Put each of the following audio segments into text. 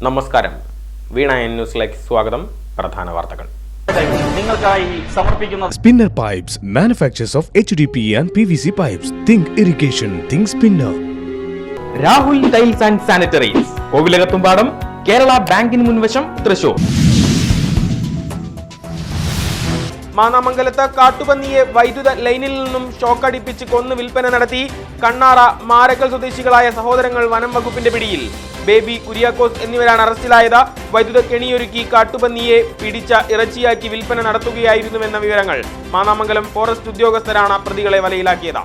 നമസ്കാരം. വീണ ന്യൂസിലേക്ക് സ്വാഗതം. പ്രധാന വാർത്തകൾ നിങ്ങൾക്കായി സമർപ്പിക്കുന്ന Spinner Pipes manufacturers of HDPE and PVC pipes. Think irrigation, think spinner. Rahul tiles and sanitaries, Kovilakathumpadam, Kerala ബാങ്കിന് മുൻവശം, തൃശൂർ. മാന്നാമംഗലത്ത് കാട്ടുപന്നിയെ വൈദ്യുത ലൈനിൽ നിന്നും ഷോക്കടിപ്പിച്ച് കൊന്ന് വിൽപ്പന നടത്തി. കണ്ണാറ മാരക്കൽ സ്വദേശികളായ സഹോദരങ്ങൾ വനം വകുപ്പിന്റെ പിടിയിൽ. ബേബി, കുര്യാക്കോസ് എന്നിവരാണ് അറസ്റ്റിലായത്. വൈദ്യുത കെണിയൊരുക്കി കാട്ടുപന്നിയെ പിടിച്ച ഇറച്ചിയാക്കി വിൽപ്പന നടത്തുകയായിരുന്നുവെന്ന വിവരങ്ങൾ. മാന്നാമംഗലം ഫോറസ്റ്റ് ഉദ്യോഗസ്ഥരാണ് പ്രതികളെ വലയിലാക്കിയത്.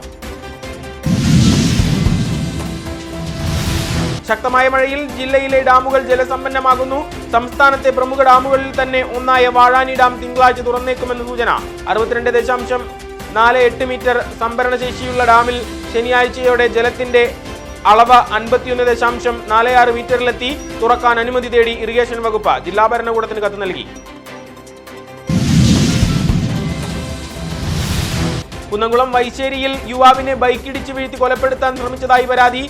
ശക്തമായ മഴയിൽ ജില്ലയിലെ ഡാമുകൾ ജലസമ്പന്നമാകുന്നു. സംസ്ഥാനത്തെ പ്രമുഖ ഡാമുകളിൽ തന്നെ ഒന്നായ വാഴാനി ഡാം തിങ്കളാഴ്ച തുറന്നേക്കുമെന്ന് സൂചന. 62.48 മീറ്റർ സംഭരണശേഷിയുള്ള ഡാമിൽ ശനിയാഴ്ചയോടെ ജലത്തിന്റെ അളവ് 51.46 മീറ്ററിലെത്തി. തുറക്കാൻ അനുമതി തേടി ഇറിഗേഷൻ വകുപ്പ് ജില്ലാ ഭരണകൂടത്തിന് കത്ത് നൽകി. കുന്നംകുളം വൈശ്ശേരിയിൽ യുവാവിനെ ബൈക്കിടിച്ച് വീഴ്ത്തി കൊലപ്പെടുത്താൻ ശ്രമിച്ചതായി പരാതി.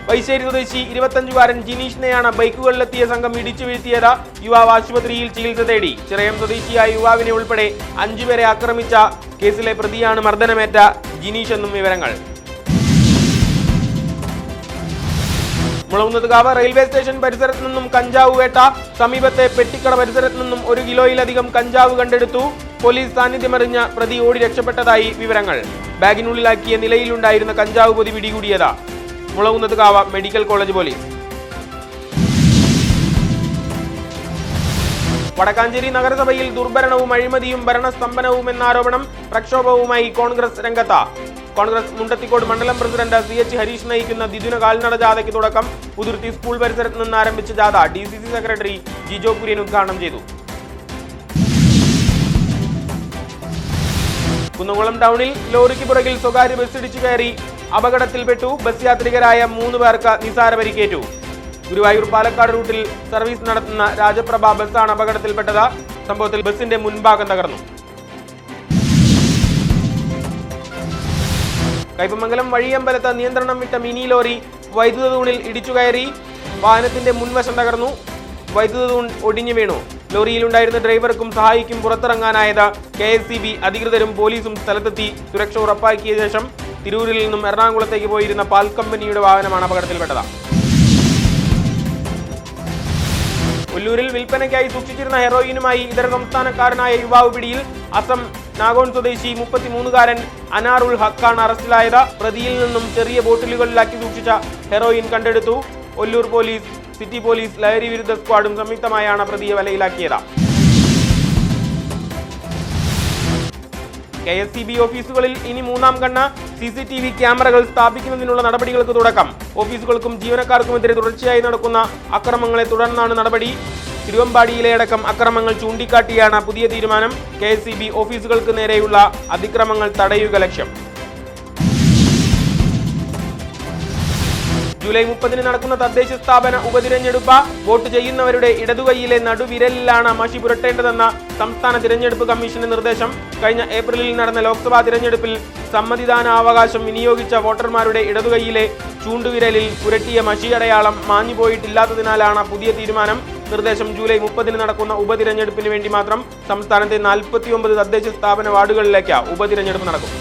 വൈശ്ശേരി സ്വദേശി 25-കാരൻ ജിനീഷിനെയാണ് ബൈക്കുകളിലെത്തിയ സംഘം ഇടിച്ചു വീഴ്ത്തിയത്. യുവാവ് ആശുപത്രിയിൽ ചികിത്സ തേടി. ചിറയം സ്വദേശിയായ യുവാവിനെ ഉൾപ്പെടെ 5 പേരെ ആക്രമിച്ച കേസിലെ പ്രതിയാണ് മർദ്ദനമേറ്റ ജിനീഷ് എന്നും വിവരങ്ങൾ. മുളകുന്നത്തുകാവ് റെയിൽവേ സ്റ്റേഷൻ പരിസരത്ത് നിന്നും കഞ്ചാവ് വേട്ട. സമീപത്തെ പെട്ടിക്കട പരിസരത്ത് നിന്നും 1 കിലോയിലധികം കഞ്ചാവ് കണ്ടെടുത്തു. പോലീസ് സാന്നിധ്യമറിഞ്ഞ പ്രതി ഓടി രക്ഷപ്പെട്ടതായി വിവരങ്ങൾ. ബാഗിനുള്ളിലാക്കിയ നിലയിലുണ്ടായിരുന്ന കഞ്ചാവ് പൊതി പിടികൂടിയത് Mulankunnathukavu medical college police. Wadakkanchery നഗരസഭയിൽ ദുർഭരണവും അഴിമതിയും ഭരണസ്തംഭനവും എന്നാരോപണം. പ്രക്ഷോഭവുമായി കോൺഗ്രസ് രംഗത്ത്. കോൺഗ്രസ് മുണ്ടത്തിക്കോട് മണ്ഡലം പ്രസിഡന്റ് CH ഹരീഷ് നയിക്കുന്ന ദ്വിദിന കാൽനട ജാഥയ്ക്ക് തുടക്കം. പുതുർത്തി സ്കൂൾ പരിസരത്ത് നിന്ന് ആരംഭിച്ച ജാഥ DCC സെക്രട്ടറി ജിജോ കുര്യൻ ഉദ്ഘാടനം ചെയ്തു. കുന്നംകുളം ടൗണിൽ ലോറിക്ക് പുറകിൽ സ്വകാര്യ ബസ് ഇടിച്ചു കയറി അപകടത്തിൽപ്പെട്ടു. ബസ് യാത്രികരായ 3 പേർക്ക് നിസാര പരിക്കേറ്റു. ഗുരുവായൂർ പാലക്കാട് റൂട്ടിൽ സർവീസ് നടത്തുന്ന രാജപ്രഭ ബസ്സാണ് അപകടത്തിൽപ്പെട്ടത്. സംഭവത്തിൽ ബസിന്റെ മുൻഭാഗം തകർന്നു. കയ്പമംഗലം വഴിയമ്പലത്ത് നിയന്ത്രണം വിട്ട മിനി ലോറി വൈദ്യുത തൂണിൽ ഇടിച്ചു കയറി. വാഹനത്തിന്റെ മുൻവശം തകർന്നു. വൈദ്യുത തൂൺ ഒടിഞ്ഞു വീണു. ലോറിയിലുണ്ടായിരുന്ന ഡ്രൈവർക്കും സഹായിക്കും പുറത്തിറങ്ങാനായത്. KSCB അധികൃതരും പോലീസും സ്ഥലത്തെത്തി സുരക്ഷ ഉറപ്പാക്കിയ ശേഷം തിരൂരിൽ നിന്നും എറണാകുളത്തേക്ക് പോയിരുന്ന പാൽ കമ്പനിയുടെ വാഹനമാണ് അപകടത്തിൽപ്പെട്ടത്. ഒല്ലൂരിൽ വിൽപ്പനയ്ക്കായി സൂക്ഷിച്ചിരുന്ന ഹെറോയിനുമായി ഇതര സംസ്ഥാനക്കാരനായ യുവാവ് പിടിയിൽ. അസം നാഗോൺ സ്വദേശി 33-കാരൻ അനാറുൽ ഹക്കാണ് അറസ്റ്റിലായത്. പ്രതിയിൽ നിന്നും ചെറിയ ബോട്ടിലുകളിലാക്കി സൂക്ഷിച്ച ഹെറോയിൻ കണ്ടെടുത്തു. ഒല്ലൂർ പോലീസ്, സിറ്റി പോലീസ്, ലഹരി വിരുദ്ധ സ്ക്വാഡും സംയുക്തമായാണ് പ്രതിയെ വലയിലാക്കിയത്. KSCB ഓഫീസുകളിൽ ഇനി 3-ാം കണ്ണ്. CCTV ക്യാമറകൾ സ്ഥാപിക്കുന്നതിനുള്ള നടപടികൾക്ക് തുടക്കം. ഓഫീസുകൾക്കും ജീവനക്കാർക്കുമെതിരെ തുടർച്ചയായി നടക്കുന്ന അക്രമങ്ങളെ തുടർന്നാണ് നടപടി. തിരുവമ്പാടിയിലെ അടക്കം അക്രമങ്ങൾ ചൂണ്ടിക്കാട്ടിയാണ് പുതിയ തീരുമാനം. KSCB ഓഫീസുകൾക്ക് നേരെയുള്ള അതിക്രമങ്ങൾ തടയുക ലക്ഷ്യം. ജൂലൈ 30-ന് നടക്കുന്ന തദ്ദേശ സ്ഥാപന ഉപതിരഞ്ഞെടുപ്പ്. വോട്ട് ചെയ്യുന്നവരുടെ ഇടതുകൈയിലെ നടുവിരലിലാണ് മഷി പുരട്ടേണ്ടതെന്ന സംസ്ഥാന തിരഞ്ഞെടുപ്പ് കമ്മീഷന്റെ നിർദ്ദേശം. കഴിഞ്ഞ ഏപ്രിലിൽ നടന്ന ലോക്സഭാ തിരഞ്ഞെടുപ്പിൽ സമ്മതിദാനാവകാശം വിനിയോഗിച്ച വോട്ടർമാരുടെ ഇടതുകൈയിലെ ചൂണ്ടുവിരലിൽ പുരട്ടിയ മഷി അടയാളം മാഞ്ഞുപോയിട്ടില്ലാത്തതിനാലാണ് പുതിയ തീരുമാനം. നിർദ്ദേശം ജൂലൈ 30-ന് നടക്കുന്ന ഉപതിരഞ്ഞെടുപ്പിന് വേണ്ടി മാത്രം. സംസ്ഥാനത്തെ 49 തദ്ദേശ സ്ഥാപന വാർഡുകളിലേക്ക് ഉപതിരഞ്ഞെടുപ്പ് നടക്കും.